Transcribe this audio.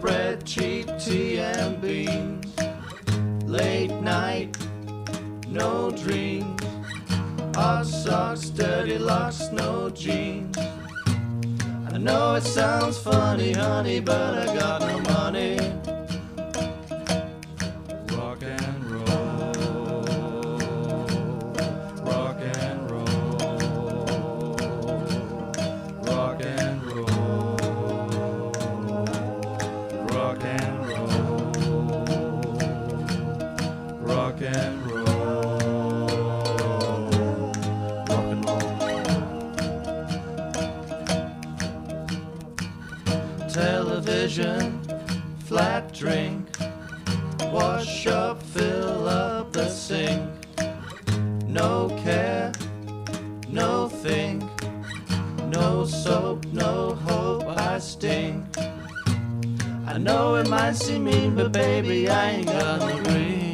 bread, cheap tea and beans. Late night, no dreams. Hot socks, dirty locks, no jeans. I know it sounds funny, honey, but I got no money. Rock and roll, rock and roll, rock and roll, rock and roll, rock and roll. Television, flat drink, wash up, fill up the sink. No care, no think, no soap, no hope, I stink. I know it might seem mean, but baby, I ain't got no ring.